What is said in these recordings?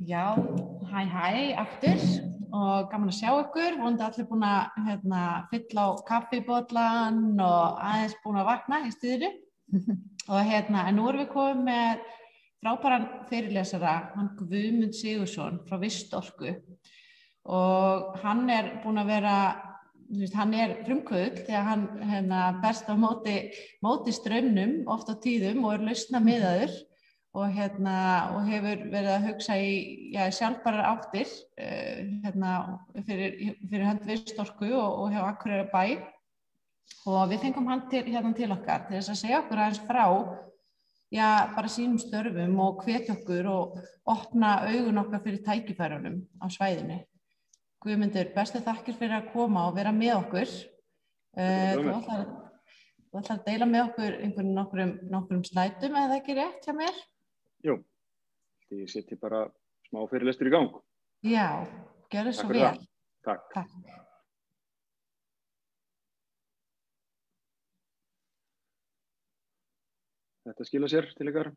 Já, hæ, aftur og gaman að sjá ykkur. Vonandi allir búin að fylla á kaffibollan og aðeins búin að vakna í stuðinu. Og en nú erum við komið með frábæran fyrirlesara, hann Guðmund Sigurðsson frá Vistorku. Og hann búin að vera, hann frumkvöðull þegar hann berst á móti straumnum oft á tíðum og lausnamiðaður. Og hefur verið að hugsa í sjálfbærar áttir fyrir hönd Vistorku og hjá Akureyrarbæ. Og við fengum hann til okkar til þess að segja okkur aðeins frá bara sínum störfum og hvetja okkur og opna augun okkar fyrir tækifærunum á svæðinu. Guðmundur, bestu þakkir fyrir að koma og vera með okkur. Þú ætlar að deila með okkur nokkrum slædum, eða ekki rétt hjá mér? Jú, ég seti bara smá fyrirlestur í gang. Já, gjörðu svo vel. Takk. Þetta skila sér til ykkar.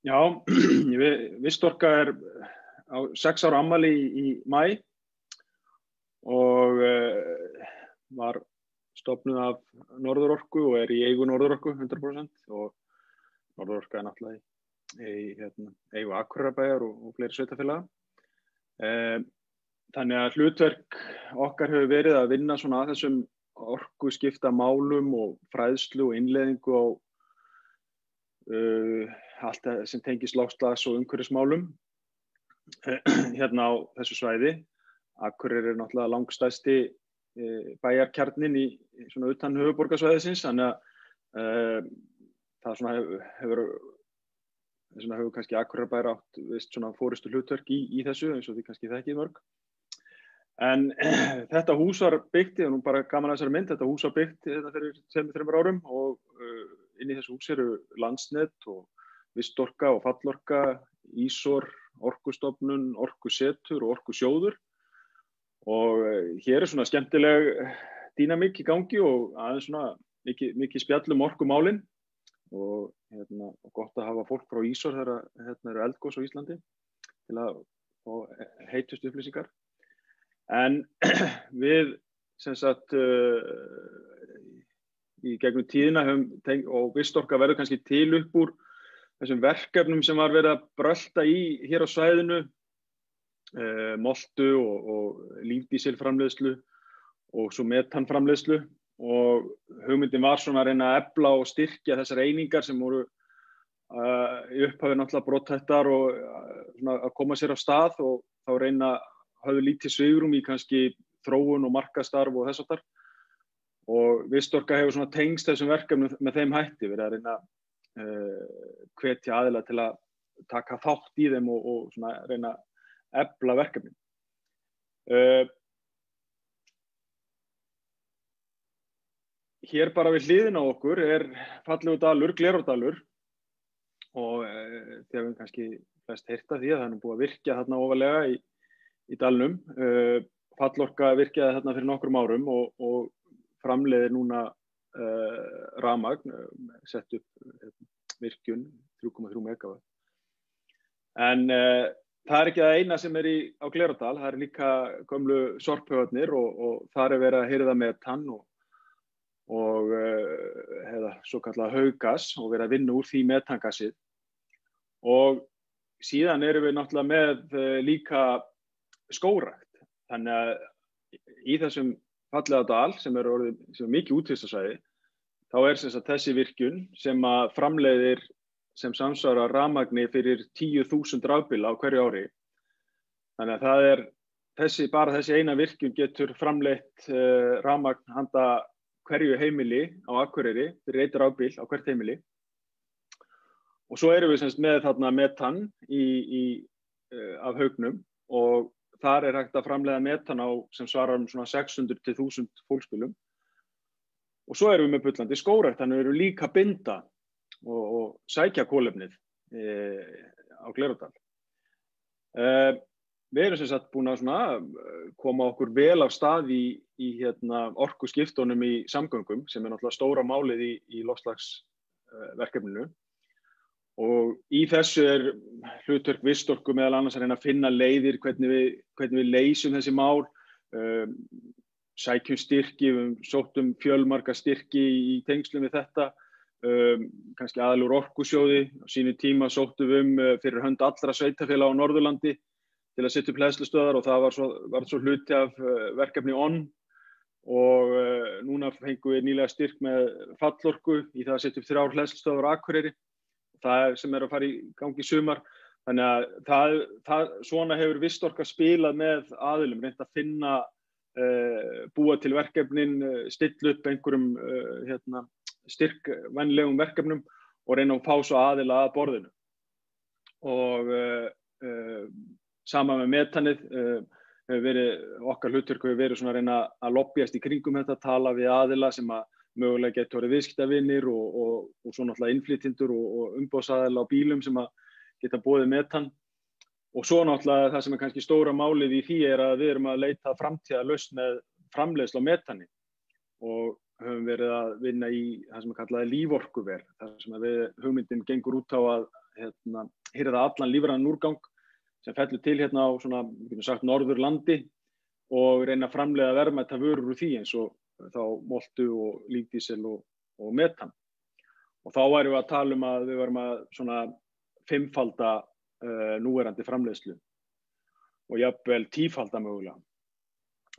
Já, Vistorka á 6 ára afmæli í maí og var stofnuð af Norðurorku og í eigu Norðurorku 100% og Norðurorka náttúrulega í eigu Akureyrarbæjar og fleiri sveitarfélaga. Þannig að hlutverk okkar hefur verið að vinna svona að þessum orkuskipta málum og fræðslu og innleiðingu á allt það sem tengist loftslags- og umhverfismálum hérna á þessu svæði. Akureyri náttúrulega langstærsti bæjarkjarninn í svona utan höfuðborgarsvæðisins, þannig að það svona hefur kannski Akureyrarbær átt vist svona forystu hlutverk í þessu, eins og þið kannski þekkið mörg. En þetta hús var byggt, og nú bara gaman að þessari mynd, þetta hús var byggt fyrir 2-3 árum og inn í þessu hús eru Landsnet og Vistorka og Fallorka, Ísor, Orkustofnun, Orkusetur og Orkusjóður. Og hér svona skemmtileg dýnamík í gangi og aðeins svona mikið spjall orkumálin og gott að hafa fólk frá Ísor þegar eru eldgos á Íslandi til að fá heitustu upplýsingar. En við sem sagt í gegnum tíðina og Vistorka verður kannski til upp úr þessum verkefnum sem var verið að brölta í hér á svæðinu, moltu og lífdísilframleiðslu og svo metanframleiðslu, og hugmyndin var svona að reyna að efla og styrkja þessar einingar sem voru í upphafi náttúrulega brothættar og svona að koma sér af stað og þá höfðu lítið svigrúm í kannski þróun og markaðsstarf og þess háttar. Og Vistorka hefur svona tengst þessum verkefnum með þeim hætti, verið að reyna hvetja aðila til að taka þátt í þeim og svona reyna efla verkefnin. Hér bara við hliðina á okkur fallegur dalur, Glerárdalur, og þið hafum kannski flest heyrt af því að það búið að virkja þarna ofarlega í dalnum. Fallorka virkjaði þarna fyrir nokkrum árum og framleiðir núna rafmagn, sett upp virkjun 3,3 megawatt. En það ekki það eina sem á Glerárdal, það líka gömlu sorphaugarnir og þar verið að hirða metan og svo kallað hauggas og verið að vinna úr því metangassið. Og síðan erum við náttúrulega með líka skógrækt. Þannig að í þessum fallega dal sem er mikið útvistasvæði, þá sem sagt þessi virkjun sem að framleiðir sem samsvarar rafmagni fyrir 10.000 rafbíla á hverju ári. Þannig að bara þessi eina virkjun getur framleitt rafmagn handa hverju heimili á Akureyri fyrir 1 rafbíl á hvert heimili. Og svo erum við sem sagt með þarna metan af haugnum og þar hægt að framleiða metan sem svarar svona 600 til 1000 fólksbílum. Og svo erum við með bullandi skógrækt, þannig erum við líka að binda og sækja kolefnið á Glerárdal. Við erum sem sagt búin að koma okkur vel af stað í orkuskiptunum í samgöngum sem náttúrulega stóra málið í loftslags verkefninu. Og í þessu hlutverk Vistorku meðal annars að reyna að finna leiðir hvernig við leysum þessi mál, sækjum styrki, sóttum fjölmarga styrki í tengslum við þetta, kannski aðalur Orkusjóði, á sínu tíma sóttum við fyrir hönd allra sveitarfélaga á Norðurlandi til að setja upp hleðslustöðvar og það var svo hluti af verkefni ON og núna fengum við nýlega styrk með Fallorku í það að setja upp 3 hleðslustöðvar á Akureyri. Það sem að fara í gangi í sumar. Þannig að svona hefur Vistorka spilað með aðilum, reynt að finna, búa til verkefnin, stilla upp einhverjum styrkvænlegum verkefnum og reyna að fá svo aðila að borðinu. Og sama með metanið, okkar hlutverk hefur verið svona að reyna að lobbyast í kringum þetta, tala við aðila sem að mögulega getur orðið viðskiptavinir og svo náttúrulega innflytjendur og umboðsaðila á bílum sem að geta boðið metan. Og svo náttúrulega það sem kannski stóra málið í því að við erum að leita framtíðarlausn með framleiðslu á metani og höfum verið að vinna í það sem kallaði líforkuver, þar sem hugmyndin gengur út á að hirða allan lífrænan úrgang sem fellur til á svona, við getum sagt, Norðurlandi og reyna að framleiða verðmæta vörur úr því eins og þá moltu og lífdísil og metan. Og þá værum við að tala að við varum að svona 5-falda núverandi framleiðslu og jafnvel 10-falda mögulega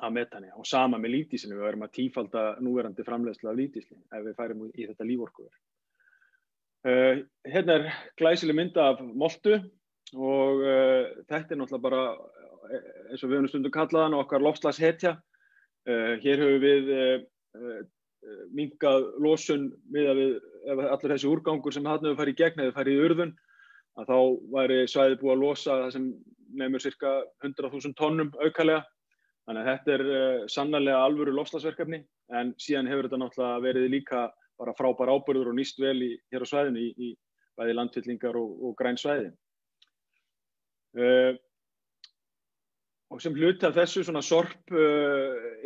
af metani og sama með lífdísilinu, við varum að 10-falda núverandi framleiðslu af lífdísilinu ef við færum í þetta líforkuver. Hérna glæsileg mynd af moltu og þetta náttúrulega bara eins og við höfum stundum kallað hann okkar loftslagshetja. Hér höfum við minnkað losun miðað við ef allur þessi úrgangur sem þarna hefur farið í gegn hefur farið í urðun, að þá væri svæðið búið að losa það sem nemur sirka 100.000 tonnum aukalega. Þannig að þetta sannarlega alvöru loftslagsverkefni, en síðan hefur þetta náttúrulega verið líka bara frábær áburður og nýst vel hér á svæðinu í bæði landfyllingar og græn svæði. Og sem hluti af þessu svona sorp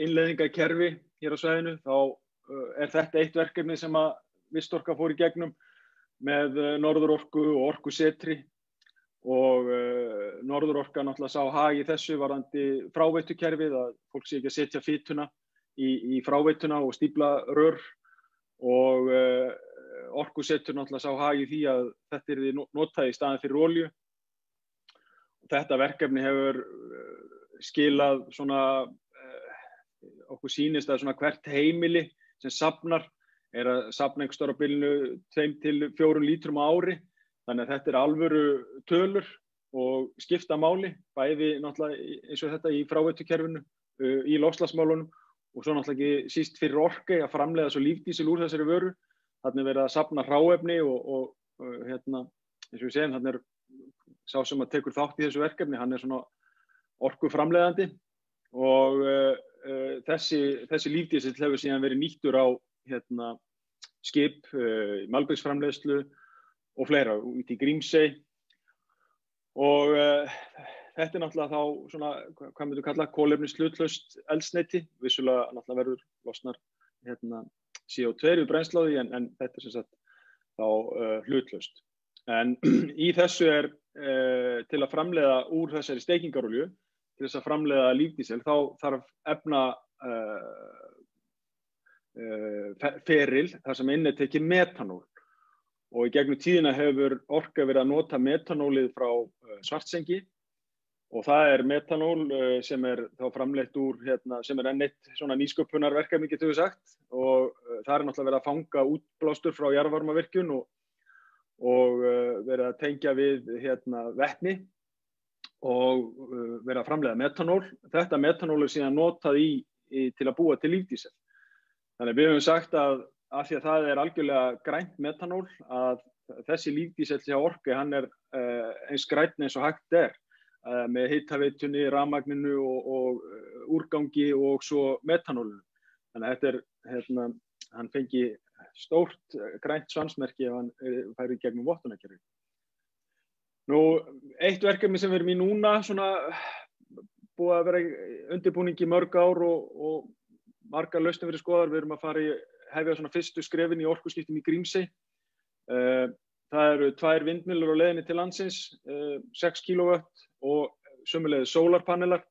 innleiðingakerfi hér á svæðinu, þá þetta eitt verkefni sem að Vistorka fór í gegnum með Norðurorku og Orkusetri og Norðurorka náttúrulega sá hag í þessu varðandi fráveitukerfið, að fólk sé ekki að setja fituna í fráveituna og stífla rör og Orkusetur náttúrulega sá hag í því að þetta yrði notað í staðinn fyrir olíu. Þetta verkefni hefur skilað svona, okkur sýnist að svona hvert heimili sem safnar að safna einhvers staðar á bilinu 2 til 4 lítrum á ári. Þannig að þetta alvöru tölur og skipta máli, bæði náttúrulega eins og þetta í fráveitukerfinu, í loftslagsmálunum og svo náttúrulega ekki síst fyrir Orkey að framleiða svo lífdísil úr þessari vöru. Þarna verið að safna hráefni og eins og við segjum, þarna sá sem að tekur þátt í þessu verkefni, hann svona orkuframleiðandi og þessi lífdísill hefur síðan verið nýttur á skip, malbiksframleiðslu og fleira út í Grímsey og þetta náttúrulega þá svona, hvað myndu kalla, kolefnishlutlaust eldsneyti, vissulega náttúrulega verður losnar CO2 við brennsláði en þetta sem sagt þá hlutlaust. En í þessu til að framleiða úr þessari steikingarolíu, til þess að framleiða lífdísil, þá þarf feril þar sem inn tekið metanól. Og í gegnum tíðina hefur Orka verið að nota metanólið frá Svartsengi og það metanól sem þá framleitt úr, sem enn eitt svona nýsköpunarverkefni getum við sagt og það náttúrulega verið að fanga útblástur frá jarðvarmavirkjun og verið að tengja við vetni og verið að framleiða metanól. Þetta metanól síðan notað til að búa til lífdísil. Þannig við höfum sagt að af því að það algjörlega grænt metanól að þessi lífdísill hjá Orkey hann eins grænn eins og hægt með hitaveitunni, rafmagninu og úrgangi og svo metanólinu. Þannig að þetta hann fengi stórt grænt svansmerki ef hann færi gegnum vottunarkerfi. Nú, eitt verkefni sem við erum í núna, svona búið að vera undirbúningi mörg ár og margar lausnir verið skoðar. Við erum að hefja svona fyrstu skrefin í orkuskiptum í Grímsey. Það eru 2 vindmyllur á leiðinni til landsins, 6 kW og sömuleiðis sólarpanelar.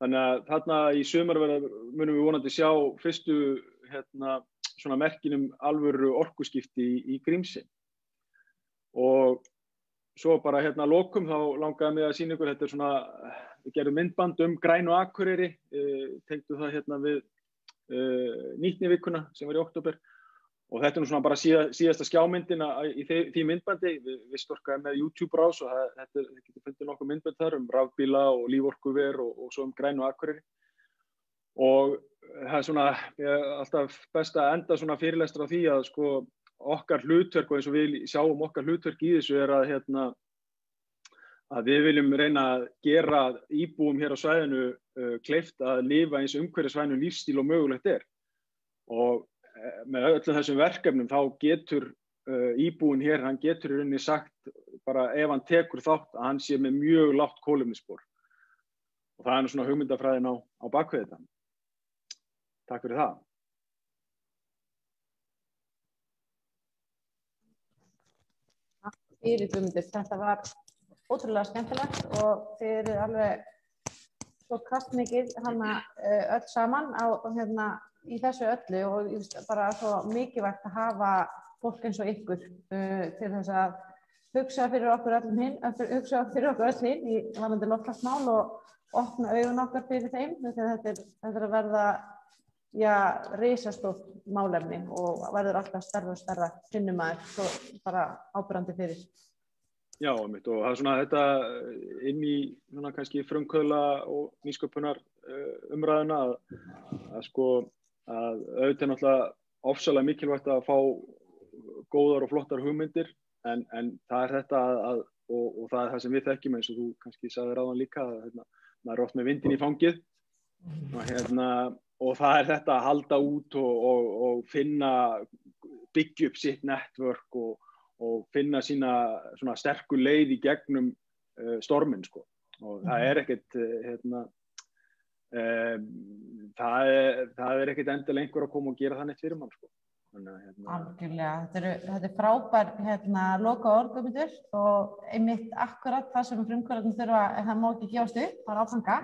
Þannig að þarna í sumar munum við vonandi sjá fyrstu svona merkin alvöru orkuskipti í Grímsey. Og svo bara lokum þá langaði mig að sýna ykkur, þetta svona, við gerum myndband Grænu Akureyri, tengdu það við nýtnivikuna sem var í október. Og þetta nú svona bara síðasta skjámyndin í því myndbandi. Við storkaði með YouTube-rás og þið getur fundið nokkuð myndband þar rafbíla og líforkuver og svo Grænu Akureyri. Og það svona, alltaf best að enda svona fyrirlestur á því að sko okkar hlutverk og eins og við sjáum okkar hlutverk í þessu að við viljum reyna að gera íbúum hér á svæðinu kleift að lifa eins umhverfisvænum lífstíl og mögulegt Og með öllum þessum verkefnum þá getur íbúinn hér, hann getur í rauninni sagt bara ef hann tekur þátt að hann sé með mjög lágt kolefnisspor. Og það nú svona hugmyndafræðin á bakvið þetta. Takk fyrir það. Takk fyrir Guðmundur. Þetta var ótrúlega skemmtilegt og þið eru alveg svo kraftmikið öll saman í þessu öllu og bara svo mikilvægt að hafa fólk eins og ykkur til þess að hugsa fyrir okkur öll hinn í varðandi loftslagsmál og opna augun okkar fyrir þeim. Þetta er að verða risastórt málefni og verður alltaf stærra og stærra finnum maður svo bara áberandi fyrir. Já, einmitt, og það svona þetta inn í svona kannski frumkvöðla og nýsköpunar umræðuna að auðvitað náttúrulega ofsalega mikilvægt að fá góðar og flottar hugmyndir en það þetta og það það sem við þekkjum eins og þú kannski sagðir áðan líka að maður oft með vindinn í fangið og það þetta að halda út og finna byggja upp sitt network og finna sína svona sterku leið í gegnum storminn sko og það ekkert það ekkert endilega einhver að koma og gera það neitt fyrir mann sko. Algjörlega, þetta frábær loka Guðmundur og einmitt akkurat það sem frumkvöðlarnir þurfa, það má ekki gefast upp, bara áfanga.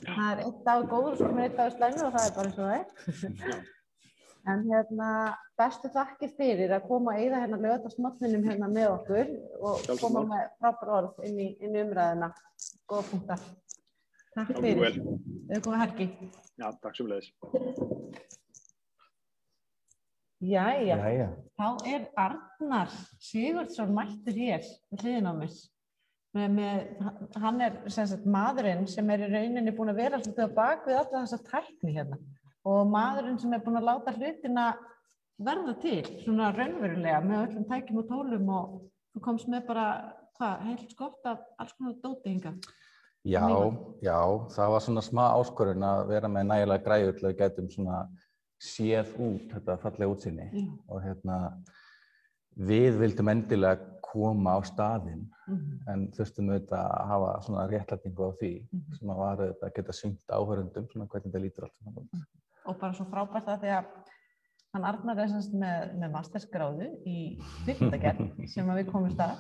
Það einn dagur góður og svo einn dagur slæmur og það bara eins og það En bestu þakkir fyrir að koma að eyða laugardagsmorgninum með okkur og koma með frábær orð inn í umræðuna. Góða punktar. Takk fyrir. Góða helgi. Já, takk sömuleiðis. Jæja, þá Arnar Sigurðsson mættur hér við hliðina á mér. Hann sem sagt maðurinn sem í rauninni búinn að vera svolítið á bak við alla þessa tækni og maðurinn sem búinn að láta hlutina verða til, svona raunverulega með öllum tækjum og tólum og þú komst með bara, heilt skott af alls konar dóti hingað. Já, það var svona smá áskorun að vera með nægilega græjur til að við gætum svona séð út þetta fallega útsýni og við vildum endilega koma á staðinn en þurftum auðvitað að hafa svona réttlætingu á því sem að var auðvitað að geta sýnt áhorfendum svona hvernig þetta lítur allt saman út. Og bara svo frábært að því að hann Arnar með mastersgráðu í kvikmyndagerð sem við komumst að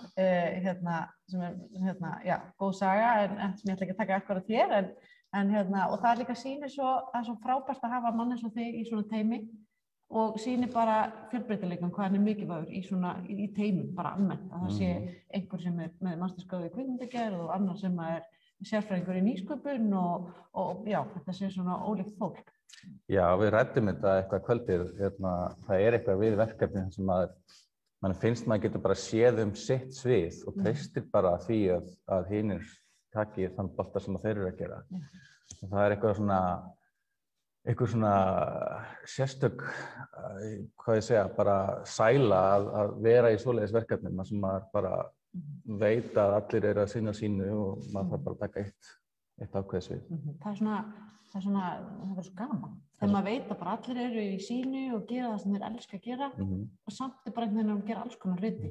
sem góð saga en sem ég ætla ekki að taka akkúrat hér og það líka sýnir svo frábært að hafa mann eins og þig í svona teymi og sýnir bara fjölbreytileikann hvað hann mikilvægur í teymum bara almennt að það sé einhver sem með mastersgráðu í kvikmyndagerð og annar sem sérfræðingur í nýsköpun og þetta sé svona ólíkt fólk. Já, við ræddum þetta eitthvað kvöldir, það eitthvað við verkefni sem mann finnst maður getur bara séð sitt svið og treystir bara því að hinir taki þann bolta sem þeir eru að gera. Það eitthvað svona sérstök, hvað ég segja, bara sæla að vera í svoleiðis verkefnum sem maður bara veit að allir eru að sinna sínu og maður þarf bara að taka eitt ákveðið svið. Það verður svo gaman. Þegar maður veit að bara allir eru í sínu og gera það sem þeir elska að gera og samt bara einhvern veginn að gera alls konar hluti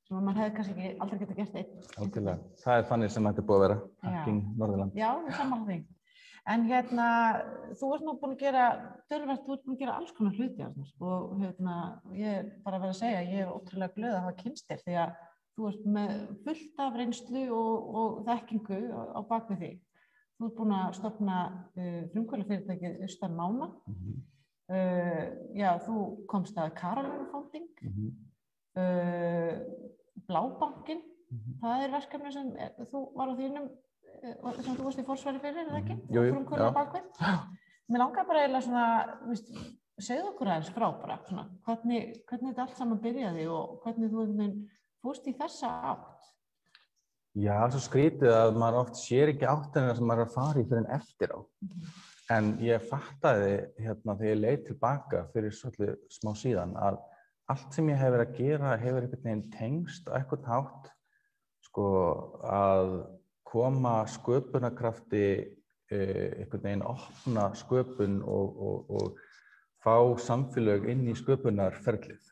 sem maður hefði kannski aldrei getað gert einn. Algjörlega. Það þannig sem þetta búið að vera, Hacking Norðurland. Já, það sammála því. En þú ert nú búin að gera, töluvert, þú ert búin að gera alls konar hluti og ég bara verð að segja, ég er ótrúlega glöð að hafa kynnst þér því að þú ert með fullt af reynslu og þekkingu á bak við þig. Þú ert búin að stofna frumkvöðlafyrirtækið Austan Mána. Þú komst að Caroline Founding, Blábankinn, það er verkefni sem þú var á þínum sem þú varst í forsvari fyrir, eða ekki? Jú, frumkvöðla bakvið. Mér langar bara eiginlega svona, segðu okkur aðeins frá bara, svona, hvernig þetta allt saman byrjaði og hvernig þú fórst í þessa átt? Já, svo skrítið að maður oft sér ekki áttina sem maður er að fara í fyrir en eftir á. En ég fattaði þegar ég leit tilbaka fyrir svolítið smá síðan að allt sem ég hef verið að gera hefur einhvern veginn tengst á einhvern hátt að koma sköpunarkrafti einhvern veginn opna sköpun og fá samfélög inn í sköpunarferlið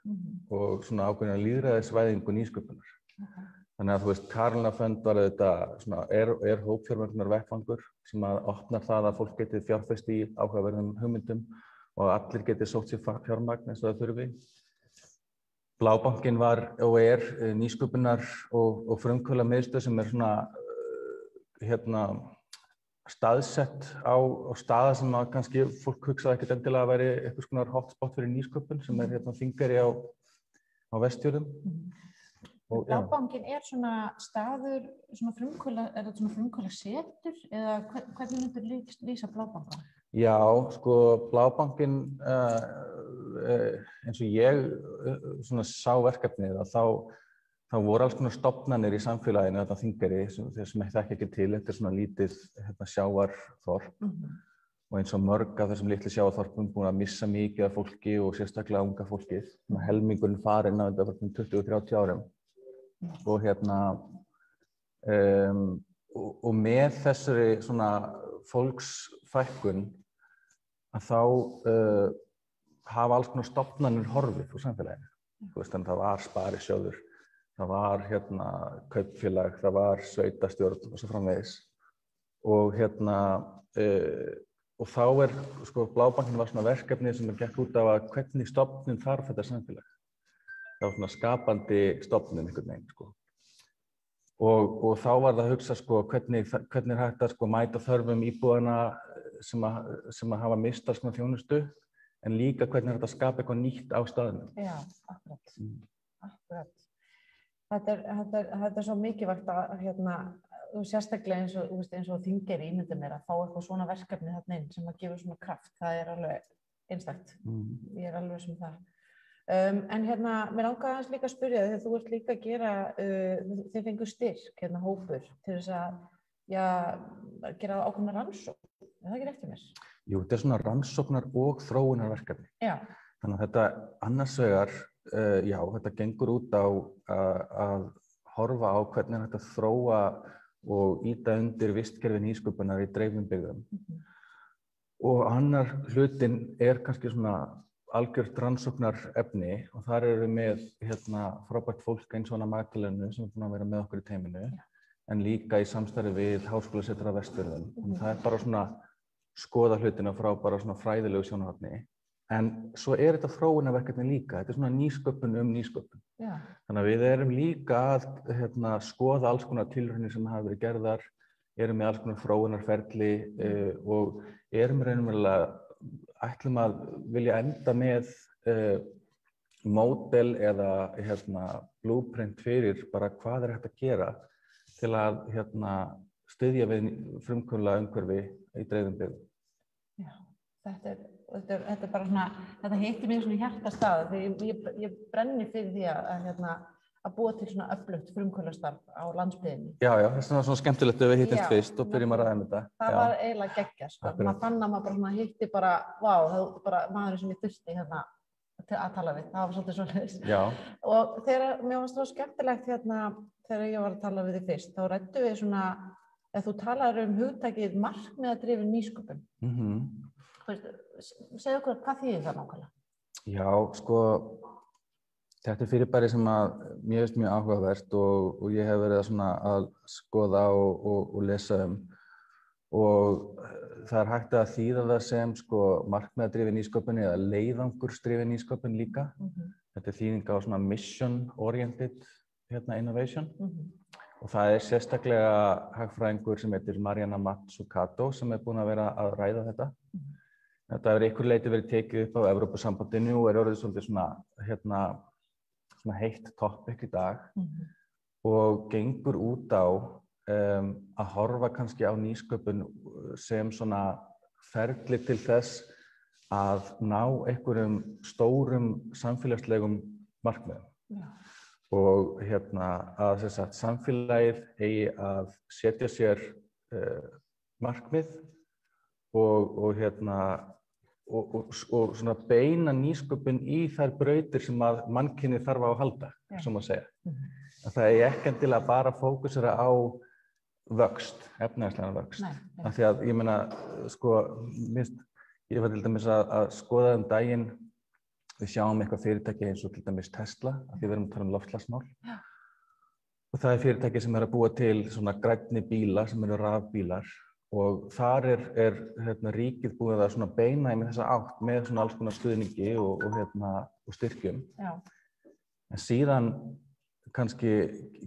og svona ákveðna lýðræðisvæðingu nýsköpunar. Þannig að þú veist, Caroline Fund var þetta er hópfjármögnunar vettvangur sem að opnar það að fólk geti fjárfest í áhugaverðum hugmyndum og allir geti sótt sér fjármagn eins og það þurfi. Blábankinn var og er nýsköpunar og frumkvöðlamiðstöð sem er svona staðsett á staða sem að kannski fólk hugsaði ekkert endilega að væri einhvers konar hotspot fyrir nýsköpun sem er Þingeyri á Vestfjörðum. Blábankinn er svona staður, svona frumkvöðlasetur eða hvernig myndir lýsa Blábankann? Já, sko Blábankinn eins og ég sá verkefnið að þá voru alls konar stofnanir í samfélaginu þetta Þingeyri sem ég þekki ekki til, þetta er svona lítið sjávarþorp og eins og mörg af þessum litlu sjávarþorpum búin að missa mikið af fólki og sérstaklega unga fólkið, helmingurinn farinn á þetta 20-30 árum og og með þessari svona fólksfækkun að þá hafa alls konar stofnanir horfið úr samfélaginu. Þú veist, þannig að það var sparisjóður, það var kaupfélag, það var sveitastjórn og svo framvegis. Og og þá Blábankinn var svona verkefni sem gekk út á að hvernig stofnun þarf þetta samfélag. Það var svona skapandi stofnun einhvern veginn, Og þá var það að hugsa hvernig er hægt að mæta þörfum íbúana sem að hafa mistað svona þjónustu, en líka hvernig er hægt að skapa eitthvað nýtt á staðnum. Já, akkurat. Þetta er svo mikilvægt að sérstaklega eins og Þingeyri ímyndar mér að fá eitthvað svona verkefni þarna inn sem að gefa svona kraft. Það er alveg einstakt. Ég er alveg sem það. En mér langaði aðeins líka að spyrja þegar þú ert líka að gera, þið fengu styrk, hópur, til þess að gera ákveðna rannsókn. Er það ekki rétt hjá mér? Jú, þetta er svona rannsóknar og þróunarverkefni. Já. Þannig að þetta annars vegar, þetta gengur út á að horfa á hvernig er hægt að þróa og ýta undir vistkerfi nýsköpunar í dreifðum byggðum. Og annar hlutinn er kannski svona algjört rannsóknarefni og þar erum við með frábært fólk eins og Magdalenu sem er búin að vera með okkur í teyminu, en líka í samstarfi við Háskólasetur á Vestfjörðum. Það er bara svona skoða hlutina frá bara svona fræðilegu sjónarhorni. En svo er þetta þróunarverkefni líka, þetta er svona nýsköpun nýsköpun. Já. Þannig að við erum líka að skoða alls konar tilraunir sem hafa verið gerðar, erum með alls konar þróunarferli og erum raunverulega ætlum að vilja enda með módel eða blueprint fyrir bara hvað er hægt að gera til að styðja við frumkvöðlaumhverfi í dreifðum byggðum. Já, þetta er bara svona, þetta hittir mig svona í hjartastað þegar ég brenni fyrir því að búa til svona öflugt frumkvöðlastarf á landsbyggðinni. Já, það er svona skemmtilegt ef við hittumst fyrst og byrjum að ræða þetta. Það var eiginlega geggjað, maður fann að maður bara hitti bara, vá, það var bara maðurinn sem ég þurfti að tala við, það var svolítið svoleiðis. Já. Og mér fannst það skemmtilegt þegar ég var að tala við þig fyrst, þá ræddum við svona, ef þú talar hugtakið markmiðadrifin nýsköpun. Segðu okkur, hvað þýðir það nákvæmlega? Já, þetta er fyrirbæri sem mér finnst mjög áhugavert og ég hef verið að skoða og lesa og það hægt að þýða það sem sko markmiðadrifin nýsköpun eða leiðangursdrifin nýsköpun líka. Þetta þýðing á svona mission oriented innovation. Og það sérstaklega hagfræðingur sem heitir Mariana Mazzucato sem búin að vera að ræða þetta. Þetta hefur einhverju leyti verið tekið upp á Evrópusambandinu og orðið svolítið svona heitt topic í dag og gengur út á að horfa kannski á nýsköpun sem svona ferli til þess að ná einhverjum stórum samfélagslegum markmiðum. Og að samfélagið eigi að setja sér markmið og svona beina nýsköpun í þær brautir sem að mannkynið þarf á að halda, sem að segja. Að það eigi ekki endilega bara fókusera á vöxt, efnahagslegan vöxt. Af því að ég meina, sko, ég var til dæmis að skoða daginn. Við sjáum eitthvað fyrirtæki eins og til dæmis Tesla, af því við erum að tala loftslagsmál. Og það fyrirtæki sem að búa til svona grænni bíla sem eru rafbílar og þar ríkið búið að svona beina með þessa átt með svona alls konar stuðningi og styrkjum. En síðan kannski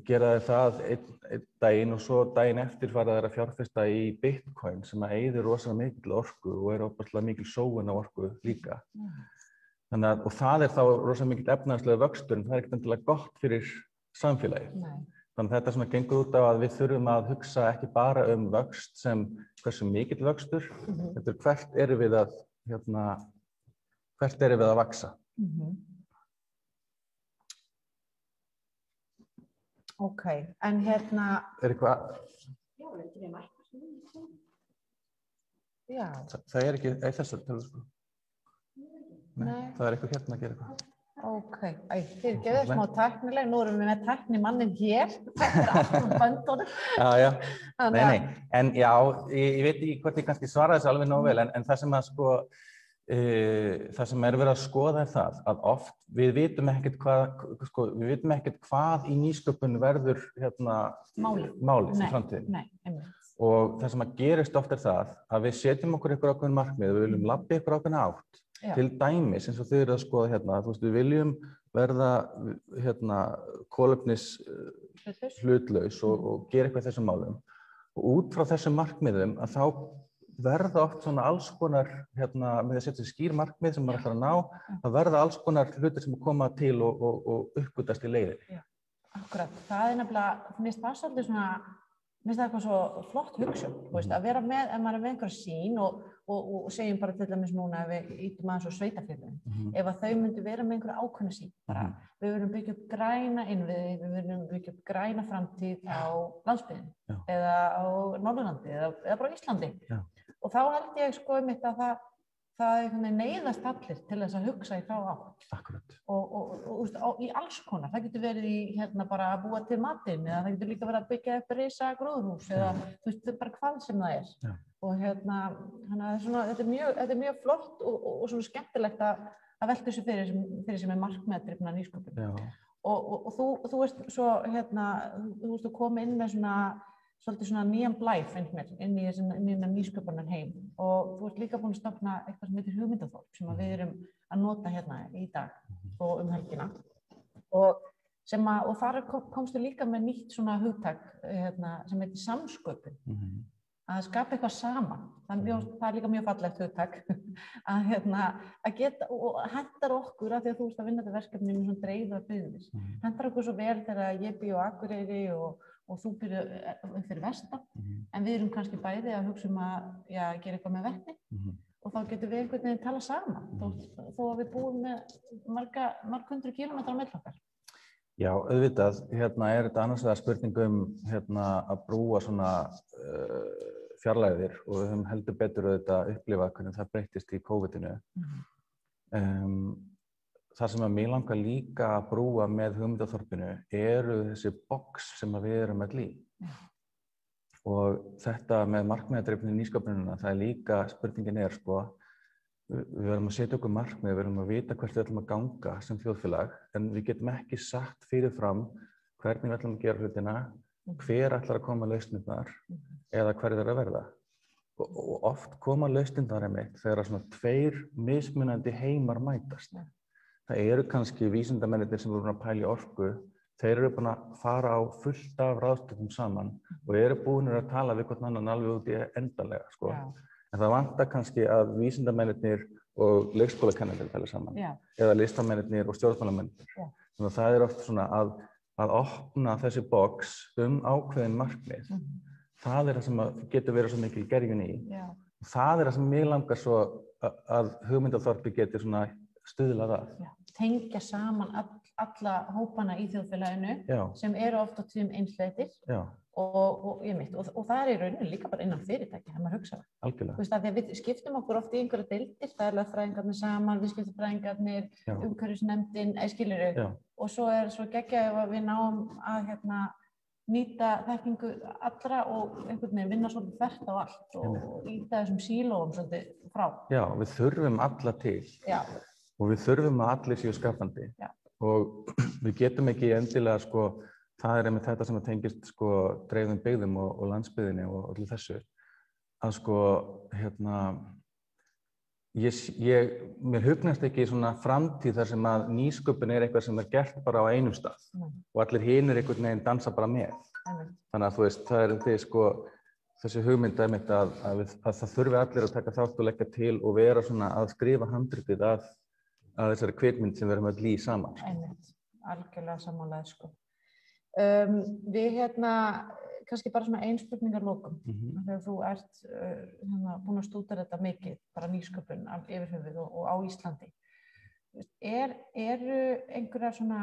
gera þeir það einn daginn og svo daginn eftir fara þeir að fjárfesta í Bitcoin sem að eyðir rosalega mikil orku og óbærslega mikil sóun á orku líka. Og það þá rosalega mikill efnahagslegur vöxtur en það ekkert endilega gott fyrir samfélagið. Þannig að þetta svona gengur út á að við þurfum að hugsa ekki bara vöxt sem hversu mikill vöxtur, heldur hvert erum við að vaxa. Ok, en eitthvað? Já. Það ekki þessu teleskóp. Nei, það eitthvað að gera eitthvað. Ok, fyrirgefðu smá tæknileg, nú erum við með tæknimannin hér, þetta allt böndunum. Já, nei, en já, ég veit ekki hvort ég kannski svara þessu alveg nógu vel, en það sem að sko, það sem verið að skoða það, að oft, við vitum ekkert hvað í nýsköpun verður málið í framtíðinni. Og það sem að gerist oft það, að við setjum okkur ykkur ákveðin markmið, við viljum labba ykkur ákveðin átt. Til dæmis, eins og þið eru að skoða þú veist, við viljum verða kolefnis hlutlaus og gera eitthvað í þessum málum. Og út frá þessum markmiðum að þá verða oft svona alls konar, með að setja skýr markmið sem maður ætlar að ná, það verða alls konar hlutir sem koma til og uppgötast í leiðinni. Akkurat, það nefnilega, mér finnst það svolítið svona, mér finnst það eitthvað svo flott hugsun, að vera með, ef maður er með einhverja sín og segjum bara til dæmis núna ef við ítum aðeins á sveitarfélögin, ef að þau myndu vera með einhverja ákveðna sín, bara við viljum byggja upp græna innviði, við viljum byggja upp græna framtíð á landsbyggðinni eða á Norðurlandi eða bara Íslandi. Og þá held ég sko einmitt að það neyðast allir til þess að hugsa í þá átt. Akkurat. Og í alls konar, það getur verið í bara að búa til matinn eða það getur líka verið að byggja upp risa gróðurhús eða þú veist, bara hvað sem það er. Og þannig að þetta er mjög flott og svona skemmtilegt að velta þessu fyrir sem er markmiðadrifna nýsköpun. Og þú veist svo, þú veist að koma inn með svolítið svona nýjan blæ finnst mér inn í þennan nýsköpunar heim og þú ert líka búin að stofna eitthvað sem heitir hugmyndaþorp sem við erum að nota hérna í dag og helgina og þar komstu líka með nýtt svona hugtak sem heitir samsköpun að skapa eitthvað saman. Það er líka mjög fallegt hugtak að geta og hentar okkur af því að þú ert að vinna þetta verkefni með svona dreifðar byggðir. Hentar okkur svo vel þegar ég bý á Akureyri og þú byrjar fyrir vestan, en við erum kannski bæði að hugsa að gera eitthvað með vetni og þá getum við einhvern veginn tala saman þó að við búum með marg hundru kílómetra á milli okkar. Já, auðvitað, er þetta annars vegar spurning að brúa svona fjarlægðir og við höfum heldur betur auðvitað upplifa hvernig það breyttist í COVID-inu. Það sem að mig langar líka að brúa með hugmyndaþorpinu eru þessi box sem við erum öll í. Og þetta með markmiðadrifni nýsköpunina, það líka, spurningin sko, við verðum að setja okkur markmið, við verðum að vita hvert við ætlum að ganga sem þjóðfélag, en við getum ekki sagt fyrirfram hvernig við ætlum að gera hlutina, hver ætlar að koma lausnirnar eða hverju þeir að verða. og oft koma lausnirnar einmitt þegar svona tveir mismunandi heimar mætast. Það eru kannski vísindamennirnir sem eru búin að pæla í orku, þeir eru búin að fara á fullt af ráðstöfum saman og eru búinir að tala við hvern annan alveg út í endanlega, sko. En það vantar kannski að vísindamennirnir og leikskólakennarnir tala saman, eða listamennirnir og stjórnmálamennirnir. Þannig að það er oft svona að opna þessi box ákveðin markmið. Það er það sem getur verið svo mikil gerjun í. Það er það sem mig langar svo að hugmyndaþorpið geti svona stuðlað að. Tengja saman alla hópana í þjóðfélaginu sem eru oft á tíðum einsleitir og það er í rauninu líka bara innan fyrirtæki, þegar maður hugsa það. Algjörlega. Þú veist, að við skiptum okkur oft í einhverja deildir, það er lögfræðingarnir saman, viðskiptafræðingarnir, umhverfisnefndin, skilurðu, og svo geggjað ef við náum að nýta þekkingu allra og einhvern veginn vinna svolítið þvert á allt og íta þessum sílóum svolítið frá. Já, við þurfum alla til og við þurfum að allir séu skapandi og við getum ekki endilega, sko, það er einmitt þetta sem að tengist, sko, dreifðum byggðum og landsbyggðinni og öllu þessu, að sko, mér hugnast ekki svona framtíð þar sem að nýsköpun er eitthvað sem er gert bara á einum stað og allir hinir einhvern veginn dansa bara með. Þannig að þú veist, það er sko, þessi hugmynd einmitt að það þurfi allir að taka þátt og leggja til og vera svona að skrifa handritið að þessari kvikmynd sem við erum öll í saman. Einmitt, algjörlega sammálaðir, sko. Við kannski bara svona ein spurning að lokum, þegar þú ert búin að stúdera þetta mikið, bara nýsköpun yfir höfuð og á Íslandi. Eru einhverjar svona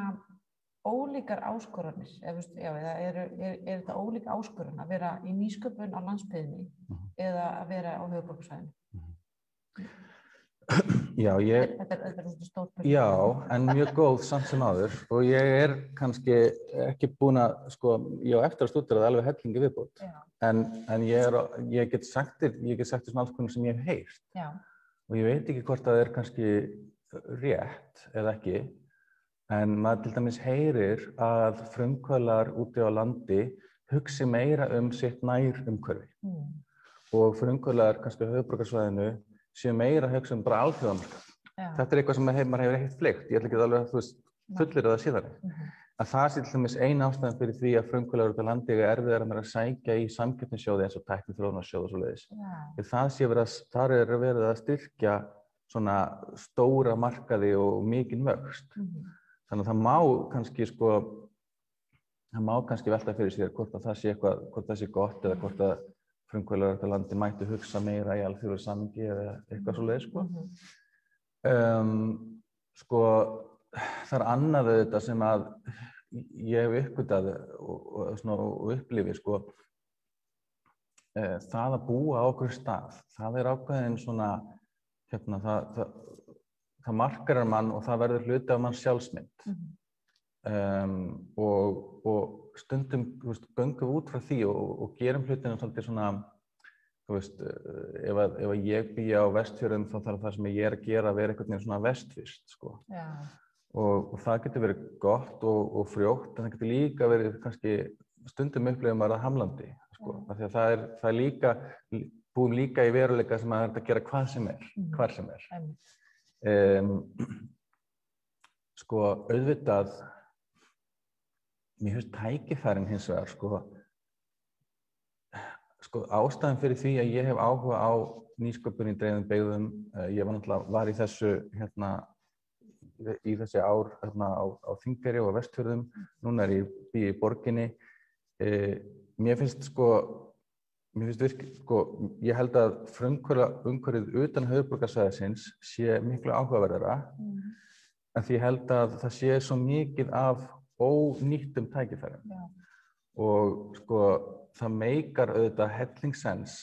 ólíkar áskoranir, eða er þetta ólík áskorun að vera í nýsköpun á landsbyggðinni eða að vera á höfuðborgarsvæðinu? Já, Þetta er stór spurning. Já, en mjög góð samt sem áður og ég kannski ekki búin að, sko, ég á eftir að stúdera það alveg hellingi viðbót. En ég get sagt þér svona alls konar sem ég hef heyrt. Og ég veit ekki hvort það er kannski rétt eða ekki, en maður til dæmis heyrir að frumkvöðlar úti á landi hugsi meira sitt nær umhverfi. Og frumkvöðlar kannski á höfuðborgarsvæðinu séu meira að hugsa bara alþjóðamarkað. Þetta er eitthvað sem maður hefur ekkert fleygt. Ég ætla ekki alveg að fullir það síðan. Að það sé til dæmis ein ástæðan fyrir því að frumkvöðlar út á landi eiga erfiðara með að sækja í samkeppnissjóði eins og tækniþróunarsjóð og svoleiðis. Þar er verið að styrkja svona stóra markaði og mikinn vöxt. Þannig að það má kannski velta fyrir sér hvort það sé gott eða hvort að frumkvöðlar út á landi mættu hugsa meira í alþjóðlegu samhengi eða eitthvað svoleiðis, sko. Sko, það er annað auðvitað sem að ég hef uppgötvað og upplifi, sko, það að búa á okkur stað, það er ákveðin svona, það markar mann og það verður hluti af manns sjálfsmynd. Og stundum, göngum við út frá því og gerum hlutinu svolítið svona, þú veist, ef ég bý á Vestfjörðum þá þarf það sem ég er að gera að vera einhvern veginn svona vestfirskt, sko. Og það getur verið gott og frjótt, en það getur líka verið kannski stundum upplifum að það hamlandi, sko. Af því að það er líka, búum líka í veruleika sem að það er að gera hvað sem er, hvar sem er. Sko, auðvitað, mér finnst tækifærin hins vegar, sko, ástæðan fyrir því að ég hef áhuga á nýsköpun í dreifðum byggðum, ég var í þessu, í þessi ár á Þingeyri og Vestfjörðum, núna er ég bý í borginni. Mér finnst ég held að frumkvöðlið utan höfuðborgarsvæðisins sé miklu áhugaverðara, en því ég held að það sé svo mikið af ónýttum tækifærum. Og sko, það meikar auðvitað hellingssens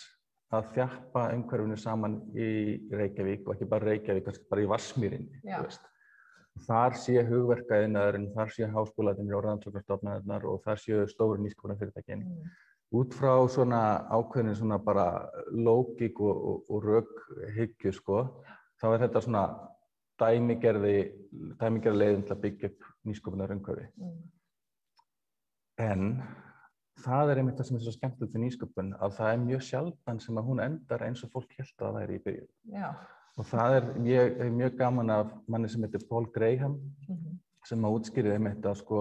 að þjappa umhverfinu saman í Reykjavík og ekki bara Reykjavík, kannski bara í Vatnsmýrinni, þú veist. Þar sé hugverkaiðnaðurinn, þar sé háskólarnir og rannsóknarstofnanirnar og þar séu stóru nýsköpunarfyrirtækin. Út frá svona ákveðinu svona bara lógík og rökhyggju, sko, þá er þetta svona dæmigerð leiðin til að byggja upp nýsköpunarumhverfi. En það einmitt það sem svo skemmtilegt við nýsköpun, að það mjög sjaldan sem að hún endar eins og fólk hélt að það væri í byrjun. Já. Og það mjög gaman af manni sem heitir Paul Graham, sem að útskýrði einmitt að sko,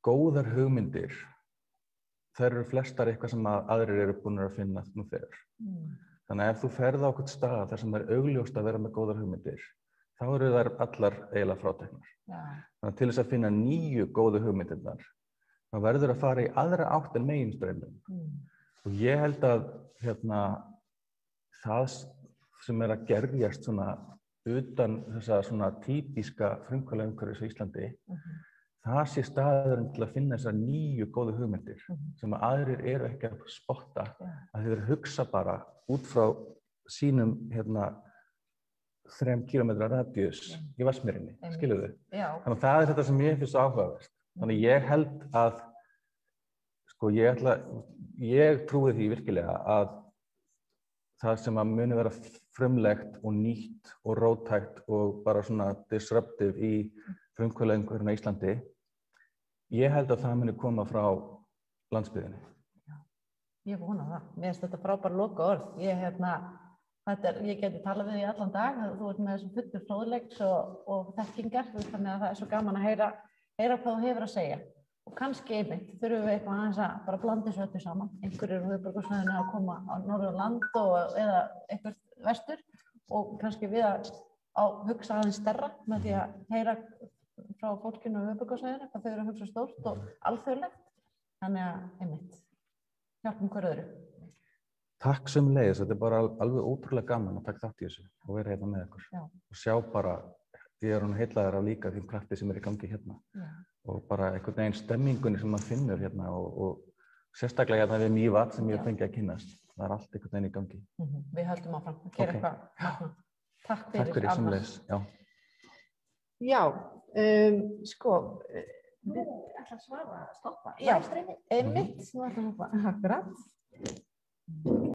góðar hugmyndir, þær eru flestar eitthvað sem að aðrir eru búin að finna nú þegar. Þannig að ef þú ferð á einhvern stað þar sem er augljóst að vera með góðar hugmyndir, þá eru þær allar eiginlega fráteknar. Þannig að til þess að finna nýju góðu hugmyndirnar, þá verður að fara í aðra átt en meginstrauminn. Og ég held að það sem er að gerjast svona utan þessa svona típiska frumkvöðlaumhverfis á Íslandi, það sé staðurinn til að finna þessar nýju góðu hugmyndir sem að aðrir eru ekki að spotta, að þeir hugsa bara út frá sínum 3 kílómetra radíus í Vatnsmýrinni, skilurðu? Þannig að það er þetta sem ég finnst svo áhugavert. Þannig að ég held að, sko, ég trúi því virkilega að það sem að muni vera frumlegt og nýtt og róttækt og bara svona disruptive í frumkvöðlaumhverfinu á Íslandi, ég held að það muni koma frá landsbyggðinni. Ég vona það. Mér finnst þetta frábær lokaorð. Ég geti talað við því allan dag. Þú ert með þessum fullur fróðleiks og þekkingar, þannig að það er svo gaman að heyra hvað þú hefur að segja. Og kannski einmitt þurfum við eitthvað aðeins að bara blanda þessu öllu saman. Einhverjir eru höfuðborgarsvæðinu að koma á Norðurland eða eitthvað vestur og kannski við að hugsa aðeins stærra með því að heyra frá fólkinu á höfuðborgarsvæðinu hvað þau eru að hugsa stórt og alþjóðlegt. Þannig að einmitt hjálpum hver öðru. Takk sömuleiðis, þetta er bara alveg ótrúlega gaman að taka þátt í þessu og vera hérna með ykkur. Og sjá bara, ég er heillaður af líka þeim krafti sem er í gangi hérna. Og bara einhvern veginn stemmingunni sem maður finnur hérna og sérstaklega hérna við Mývatn sem ég fengi að kynnast. Það er allt einhvern veginn í gangi. Við höldum áfram að gera eitthvað magnað. Takk fyrir. Takk fyrir sömuleiðis, já. Já, sko. Nú ætla að svara að stoppa. Já, einmitt. Nú ætla að stoppa. Akkurat.